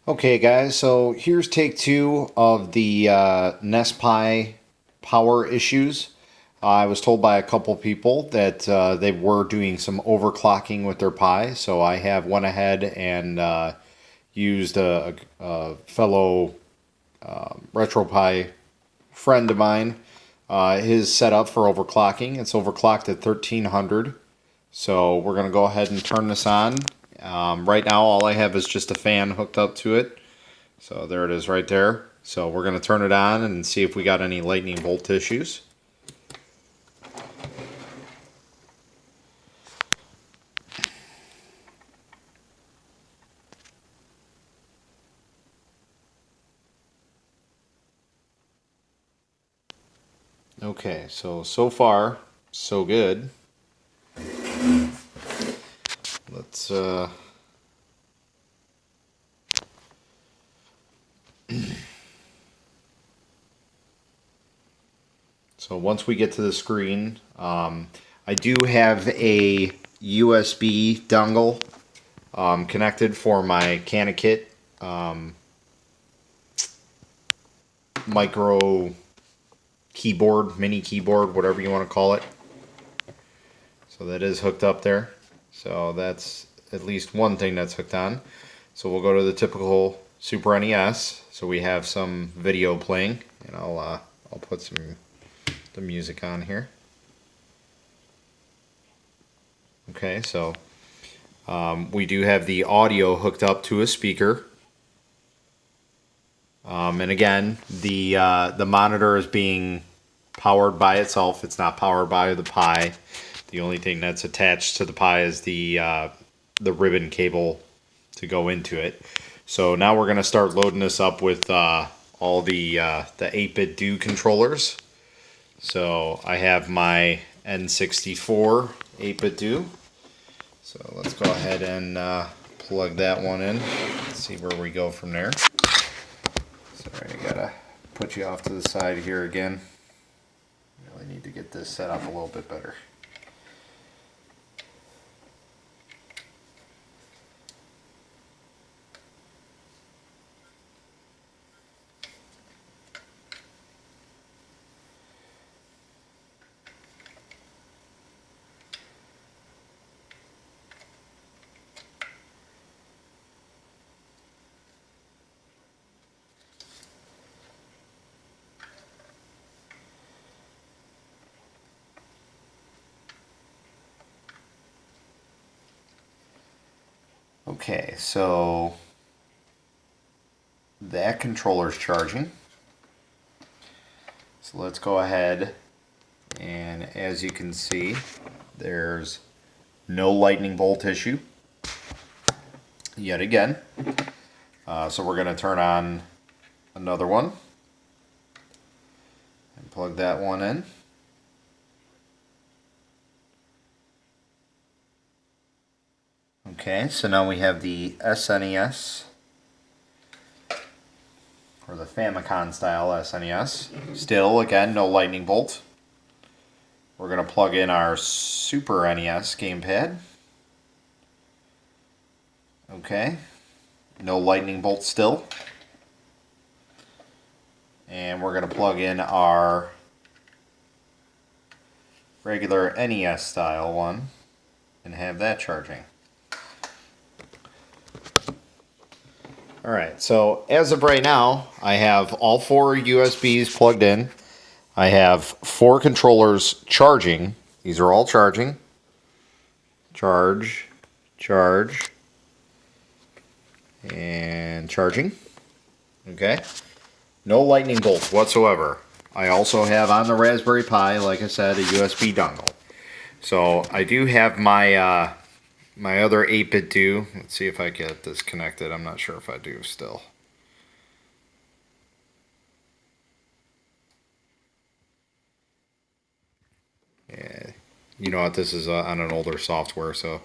Okay, guys, so here's take two of the Nespi power issues. I was told by a couple people that they were doing some overclocking with their Pi, so I have went ahead and used a fellow RetroPie friend of mine, his setup for overclocking. It's overclocked at 1300. So we're going to go ahead and turn this on. Right now all I have is just a fan hooked up to it. So there it is right there. So we're going to turn it on and see if we got any lightning bolt issues. Okay, so far, so good. Let's so once we get to the screen, I do have a USB dongle connected for my CanaKit micro keyboard, mini keyboard, whatever you want to call it. So that is hooked up there. So that's at least one thing that's hooked on. So we'll go to the typical Super NES. So we have some video playing, and I'll put the music on here. Okay, so we do have the audio hooked up to a speaker. And again, the monitor is being powered by itself. It's not powered by the Pi. The only thing that's attached to the Pi is the ribbon cable to go into it. So now we're going to start loading this up with all the 8-bit do controllers. So I have my N64 8-bit do. So let's go ahead and plug that one in. Let's see where we go from there. Sorry, I gotta put you off to the side here again. Really need to get this set up a little bit better. Okay, so that controller's charging. So let's go ahead, and as you can see, there's no lightning bolt issue yet again. So we're going to turn on another one and plug that one in. Okay, so now we have the SNES, or the Famicom style SNES. Still, again, no lightning bolt. We're going to plug in our Super NES gamepad. Okay, no lightning bolt still. And we're going to plug in our regular NES style one and have that charging. Alright, so as of right now, I have all 4 USBs plugged in. I have 4 controllers charging. These are all charging. Charge, charge, and charging. Okay. No lightning bolt whatsoever. I also have on the Raspberry Pi, like I said, a USB dongle. So I do have my my other 8-bit do. Let's see if I get this connected. I'm not sure if I do still. Yeah, you know what? This is on an older software, so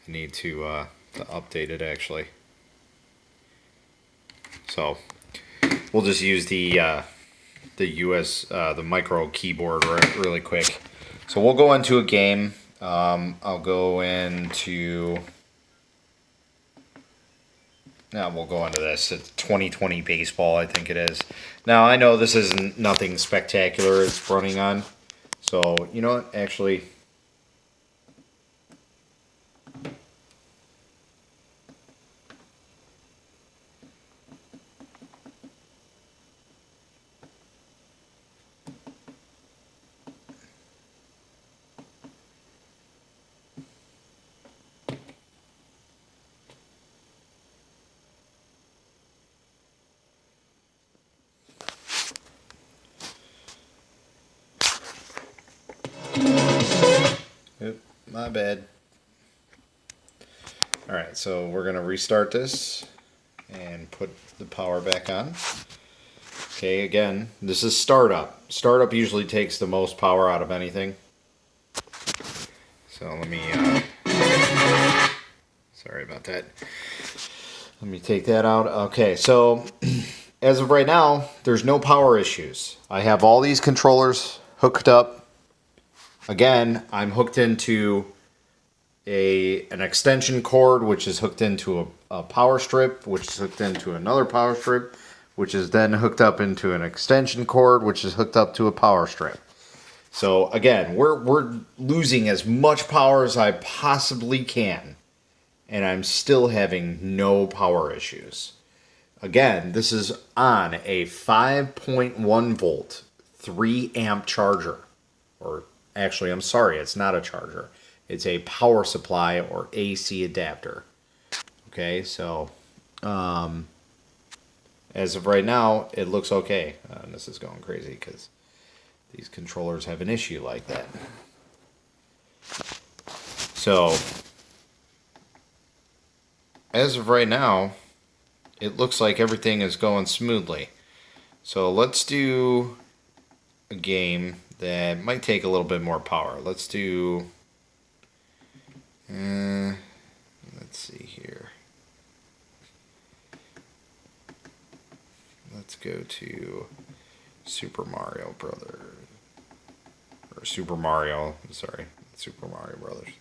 I need to update it actually. So we'll just use the micro keyboard really quick. So we'll go into a game. I'll go into Now we'll go into this. It's 2020 baseball, I think it is. Now I know this isn't nothing spectacular it's running on. So, you know what? Actually, oop, my bad. Alright, so we're going to restart this and put the power back on. Okay, again, this is startup. Startup usually takes the most power out of anything. So let me, sorry about that. Let me take that out. Okay, so as of right now, there's no power issues. I have all these controllers hooked up. Again, I'm hooked into an extension cord, which is hooked into a power strip, which is hooked into another power strip, which is then hooked up into an extension cord, which is hooked up to a power strip. So again, we're losing as much power as I possibly can, and I'm still having no power issues. Again, this is on a 5.1 volt, 3 amp charger. Or actually, I'm sorry, it's not a charger. It's a power supply or AC adapter. Okay, so as of right now, it looks okay. This is going crazy because these controllers have an issue like that. So, as of right now, it looks like everything is going smoothly. So let's do a game that might take a little bit more power. Let's do, let's see here. Let's go to Super Mario Brothers. Or Super Mario Brothers.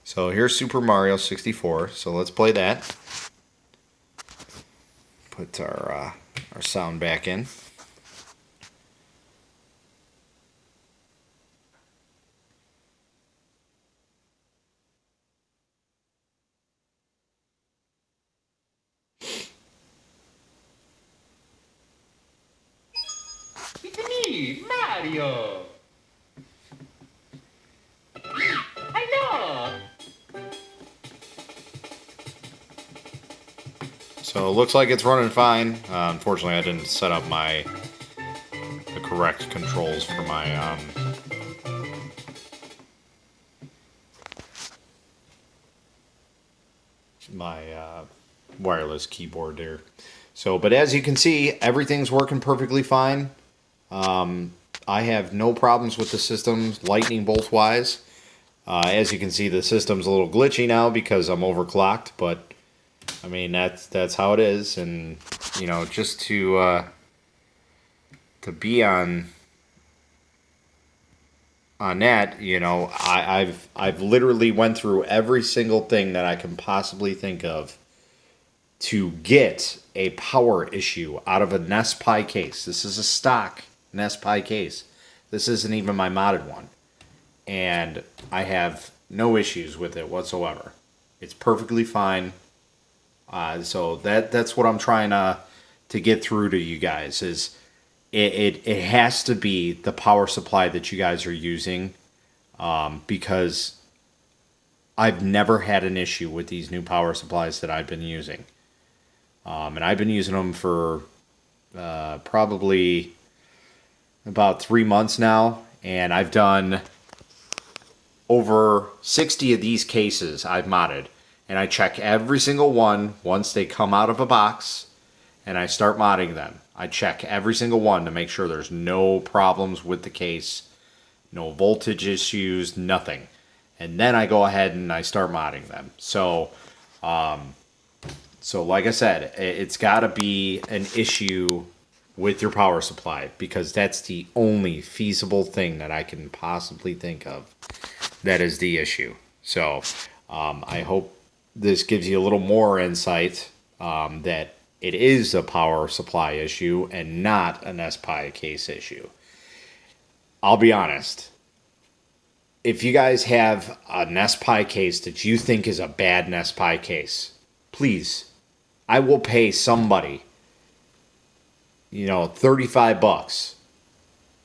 So here's Super Mario 64. So let's play that. Put our sound back in. It's me, Mario. Hello. So it looks like it's running fine. Unfortunately, I didn't set up the correct controls for my wireless keyboard there. So, but as you can see, everything's working perfectly fine. I have no problems with the system, lightning bolt wise. As you can see, the system's a little glitchy now because I'm overclocked, but I mean that's how it is. And you know, just to be on that, you know, I've literally went through every single thing that I can possibly think of to get a power issue out of a Nespi case. This is a stock Nespi case. This isn't even my modded one. And I have no issues with it whatsoever. It's perfectly fine. So that's what I'm trying to get through to you guys is it has to be the power supply that you guys are using, because I've never had an issue with these new power supplies that I've been using. And I've been using them for probably about 3 months now, and I've done over 60 of these cases I've modded, and I check every single one once they come out of a box, and I start modding them. I check every single one to make sure there's no problems with the case, no voltage issues, nothing. And then I go ahead and I start modding them. So like I said, it's got to be an issue with your power supply, because that's the only feasible thing that I can possibly think of that is the issue. So I hope this gives you a little more insight that it is a power supply issue and not an Nespi case issue. I'll be honest. If you guys have a Nespi case that you think is a bad Nespi case, please, I will pay somebody, 35 bucks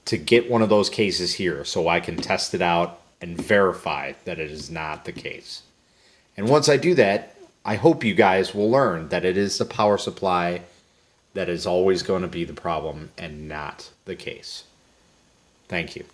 to get one of those cases here so I can test it out and verify that it is not the case. And once I do that, I hope you guys will learn that it is the power supply that is always going to be the problem and not the case. Thank you.